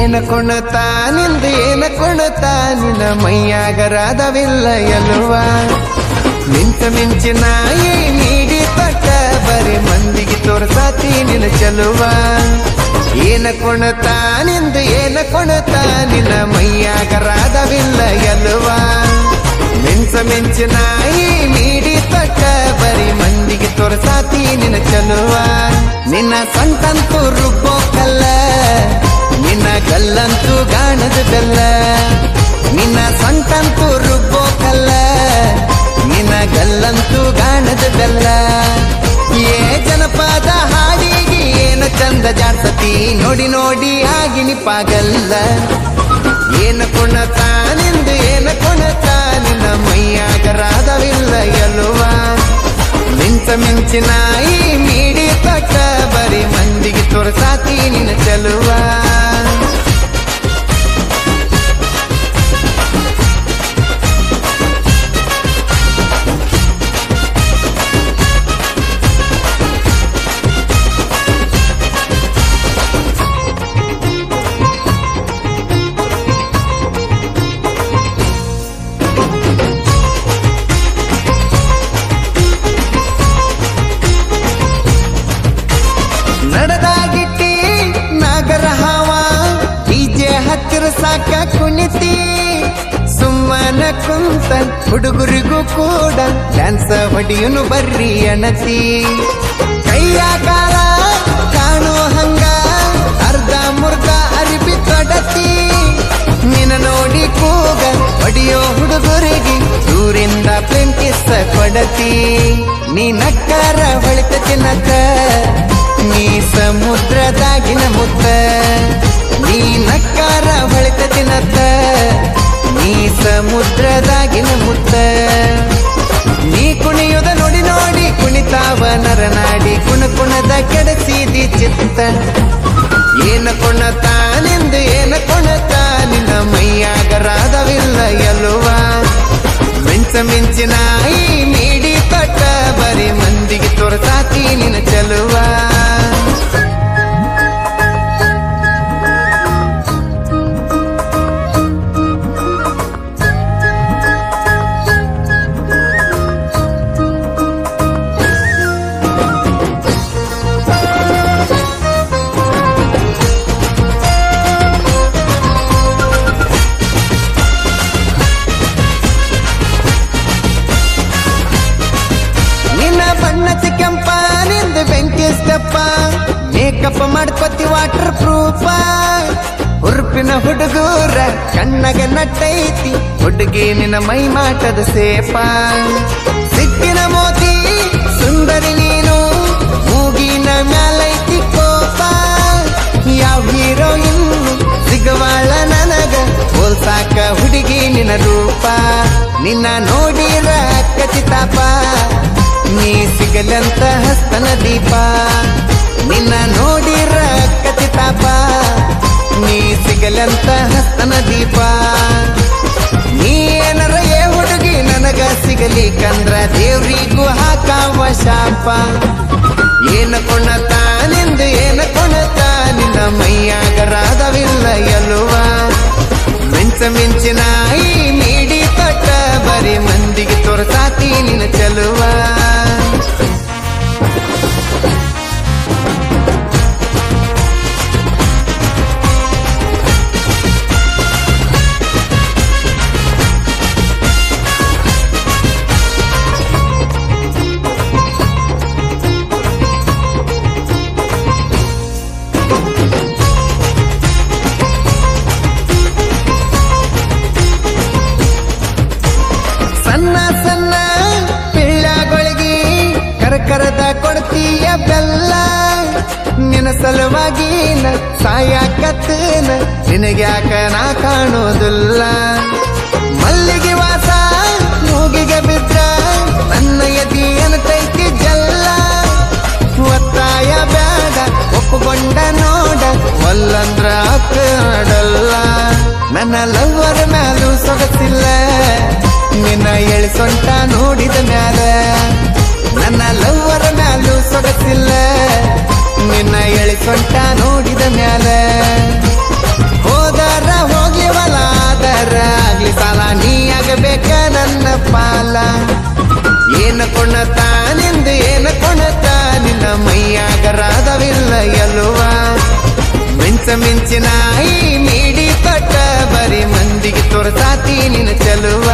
ಏನ ಕುಣತಾ ನಿಂದು ಏನ ಕುಣತಾ ನಿನ್ನ ಮೈಯಾಗರಾದವಿಲ್ಲ ಎಲ್ವ ನಿಂತ ಮಿಂಚಿನ ನೀಡಿ ತೊಟ್ಟ ಬರೀ ಮಂದಿಗೆ ತೋರ್ಸಾತಿ ನಿನ್ನ ಚೆಲುವ ಏನ ಕುಣತಾ ನಿಂದು ಏನ ಕುಣತಾ ನಿನ್ನ ಮೈಯಾಗರಾದವಿಲ್ಲ ಎಲ್ವ ಮಿಂಚ ಮಿಂಚಿನ ನೀಡಿ ತೊಟ್ಟ ಬರೀ ಮಂದಿಗೆ ತೋರ್ಸಾತಿ ನಿನ್ನ ಚೆಲುವ ನಿನ್ನ ಸೊಂಟಂತೂ ರುಬ್ಬೋಕಲ್ಲ ನಿನ್ನ ಗಲ್ಲಂತೂ ಗಾಣದ ಬೆಲ್ಲ ನಿನ್ನ ಸೊಂಟಂತೂ ರುಬ್ಬೋಕಲ್ಲ ನಿನ್ನ ಗಲ್ಲಂತೂ ಗಾಣದ ಬೆಲ್ಲ ಏ ಜನಪದ ಹಾಡಿಗೆ ಏನ ಚಂದ ಜಾಡ್ಸತಿ ನೋಡಿ ನೋಡಿ ಆಗಿನಿ ಪಾಗಲ್ಲ ಏನ ಕುಣತಾ ನಿಂದು ಏನ ಕುಣತಾ ನಿನ್ನ ಮೈಯಾಗರಾದವಿಲ್ಲ ಎಲ್ವ ಮಿಂಚ ಮಿಂಚಿನ ಮೀಡಿ ತೊಟ್ಟ ಬರೀ ಮಂದಿಗೆ ತೋರ್ಸಾತಿ ನಿನ್ನ ಚೆಲುವ ನಡೆದಾಗಿಟ್ಟಿ ನಾಗರ ಹಾವ ಡಿಜೆ ಹತ್ತಿರ ಸಾಕ ಕುಣಿತಿ ಸುಮ್ಮನ ಕುಂತ ಹುಡುಗರಿಗೂ ಕೂಡ ಡ್ಯಾನ್ಸ್ ಹೊಡಿಯುನು ಬರ್ರಿ ಅಣತಿ ಕೈಯ ಕಾಲ ಕಾಣೋ ಹಂಗ ಅರ್ಧ ಮುರ್ಧ ಅರಿಬಿ ತೊಡತಿ ನಿನ್ನ ನೋಡಿ ಕೂಗ ಹೊಡಿಯೋ ಹುಡುಗರಿಗೆ ದೂರಿಂದ ಪ್ಲೆಂಟಿಸ ಕೊಡತಿ ನೀ ನಕ್ಕರ ಹೊಳಿತ ಚಿನ್ನಕ ನೀ ಸಮುದ್ರದಾಗಿನ ಮುತ್ತ ನೀ ನಕ್ಕಾರ ಹೊಳಿತ ತಿನ್ನತ್ತ ನೀ ಸಮುದ್ರದಾಗಿನ ಮುತ್ತ ನೀ ಕುಣಿಯುದ ನೋಡಿ ನೋಡಿ ಕುಣಿತಾವ ನರನಾಡಿ ಕುಣದ ಕೆಡಸಿದಿ ಚಿತ್ತ ಏನ ಕುಣತಾ ನಿಂದು ಏನ ಕುಣತಾ ನಿನ್ನ ಮೈಯಾಗರಾದವಿಲ್ಲ ಎಲ್ವ ಮಿಂಚ ಮಿಂಚಿನ ನೀಡಿ ತೊಟ್ಟ ಬರೀ ಮಂದಿಗೆ ತೋರ್ಸಾತಿ ನಿನ್ನ ಚೆಲುವ ಕೆಂಪ ನಿಂದು ಬೆಂಕಿ ಸ್ಟೆಪ್ಪ ಮೇಕಪ್ ಮಾಡ್ಕೊತಿ ವಾಟರ್ ಪ್ರೂಫ ಉರುಪಿನ ಹುಡುಗೂರ ಕಣ್ಣಗೆ ನಟ್ಟೈತಿ ಹುಡುಗಿ ನಿನ್ನ ಮೈ ಮಾಟದ ಸೇಪ ಸಿಕ್ಕಿನ ಮೋತಿ ಸುಂದರಿ ನೀನು ಮೂಗಿನ ಮ್ಯಾಲೈತಿ ಕೋಪ ಯಾವ ಹೀರೋಯಿನ್ ಸಿಗವಾಳ ನನಗ ಹೋಲ್ಸಾಕ ಹುಡುಗಿ ನಿನ್ನ ರೂಪ ನಿನ್ನ ನೋಡಿರ ಕಚಿತಾಪ ನೀ ಸಿಗಲಂತ ಹಸ್ತನ ದೀಪ ನಿನ್ನ ನೋಡಿರ ಕಚಿತಾಪ ನೀ ಸಿಗಲಂತ ಹಸ್ತನ ದೀಪ ನೀ ಏನರ ಏ ಹುಡುಗಿ ನನಗ ಸಿಗಲಿಕ್ಕಂದ್ರ ದೇವ್ರಿಗೂ ಹಾಕಾವ ಶಾಪ ಏನ ಕುಣತಾ ನಿಂದು ಏನ ಕುಣತಾ ನಿನ್ನ ಮೈಯಾಗರಾದವಿಲ್ಲ ಎಲ್ವ ಮಿಂಚ ಮಿಂಚಿನ ನೀಡಿ ತೊಟ್ಟ ಬರೀ ಮಂದಿಗೆ ತೋರ್ಸಾತಿ ನಿನ್ನ ಚೆಲುವ ಸಣ್ಣ ಸಣ್ಣ ಪಿಳ್ಳಗಳಿಗೆ ಕರಕರದ ಕೊಡ್ತೀಯ ಬೆಲ್ಲ ನಿನ್ನ ಸಲುವಾಗಿ ಸಾಯಕತ್ತೇನ ನಿನಗ್ಯಾಕ ನಾ ಕಾಣೋದಿಲ್ಲ ಮಲ್ಲಿಗೆ ವಾಸ ಮೂಗಿಗೆ ಬಿದ್ದ ನನ್ನ ಎದಿ ಅನತೈತಿ ಜಲ್ಲ ಒತ್ತಾಯ ಬೇಡ ಒಪ್ಪುಕೊಂಡ ನೋಡ ಒಲ್ಲಂದ್ರ ಆಡಲ್ಲ ನನ್ನ ಲವ್ವರ ಮ್ಯಾಲೂ ಸೊಗಸಿಲ್ಲ ನಿನ್ನ ಎಳಿಸೊಂಟ ನೋಡಿದ ಮ್ಯಾಲ ನನ್ನ ಲವ್ವರ ಮ್ಯಾಲೂ ಸೊಗಸಿಲ್ಲ ನಿನ್ನ ಎಳಿಸೊಂಟ ನೋಡಿದ ಮ್ಯಾಲ ಆಗಬೇಕ ನನ್ನ ಪಾಲ ಏನ ಕೊಣತ ನಿಂದು ಏನ ಕೊಣತ ನಿನ್ನ ಮೈಯಾಗ ರಾಧವಿಲ್ಲ ಎಲ್ವ ಮಿಂಚಿನ ಈ ಮೀಡಿ ತೊಟ್ಟ ಬರೀ ಮಂದಿಗೆ ತೋರ್ಸಾತಿ ನಿನ್ನ ಚೆಲುವ